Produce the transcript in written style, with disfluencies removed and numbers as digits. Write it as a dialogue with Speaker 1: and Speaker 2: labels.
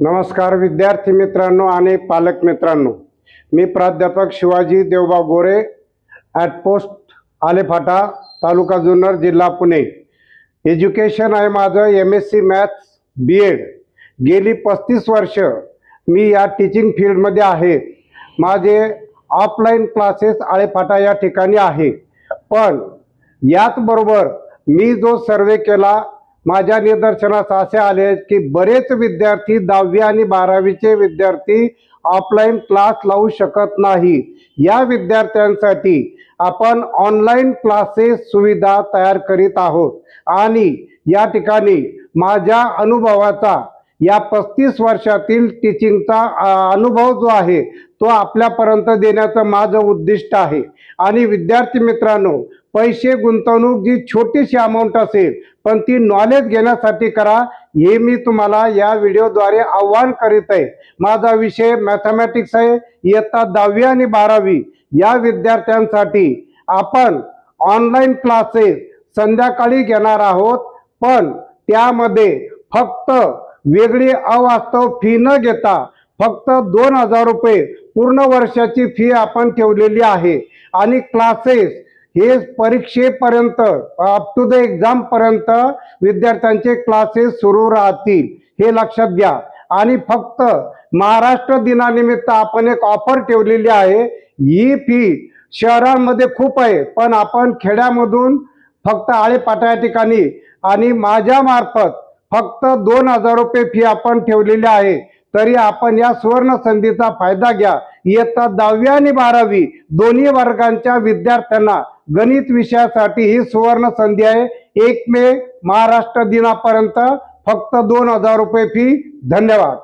Speaker 1: नमस्कार विद्यार्थी मित्रांनो आणि पालक मित्रांनो, मी प्राध्यापक शिवाजी देवबा गोरे, ॲट पोस्ट आलेफाटा, तालुका जुन्नर, जिल्हा पुणे। एज्युकेशन आहे माझं MSc मॅथ्स BEd। गेली 35 वर्ष मी या टीचिंग फील्डमध्ये आहे। माझे ऑफलाईन क्लासेस आलेफाटा या ठिकाणी आहे, पण याचबरोबर मी जो सर्वे केला, माझ्या निदर्शनास असे आले की बरेच विद्यार्थी 10वी आणि 12वीचे विद्यार्थी ऑफलाईन क्लास लावू शकत नाही। या विद्यार्थ्यांसाठी आपण ऑनलाईन क्लासेस सुविधा तयार करीत आहोत आणि या ठिकाणी माझ्या अनुभवाचा, या 35 वर्षातील टीचिंगचा अनुभव जो आहे तो आपल्यापर्यंत देण्याचं माझं उद्दिष्ट आहे। आणि विद्यार्थी मित्रांनो, पैसे गुंतवणूक जी छोटीशी अमाऊंट असेल, पण ती नॉलेज घेण्यासाठी करा, हे मी तुम्हाला या व्हिडिओद्वारे आव्हान करीत आहे। माझा विषय मॅथमॅटिक्स आहे। इयत्ता 10वी आणि 12वी या विद्यार्थ्यांसाठी आपण ऑनलाईन क्लासेस संध्याकाळी घेणार आहोत, पण त्यामध्ये फक्त वेगळी अवास्तव फी न घेता फक्त 2000 रुपये पूर्ण वर्षाची फी आपण ठेवलेली आहे। आणि क्लासेस हे परीक्षेपर्यंत, अप टू द एक्झाम पर्यंत विद्यार्थ्यांचे क्लासेस सुरू राहतील, हे लक्षात घ्या। आणि फक्त महाराष्ट्र दिनानिमित्त आपण एक ऑफर ठेवलेली आहे। ही फी शहरांमध्ये खूप आहे, पण आपण खेड्यामधून फक्त आळेपाटा या ठिकाणी आणि माझ्या मार्फत फक्त 2000 रुपये फी आपण ठेवलेली आहे। तरी आपण या सुवर्ण संधीचा फायदा घ्या। इयत्ता 10वी आणि 12वी दोन्ही वर्गांच्या विद्यार्थ्यांना गणित विषयासाठी ही सुवर्ण संधी आहे। 1 मे महाराष्ट्र दिनापर्यंत फक्त 2000 रुपये फी। धन्यवाद।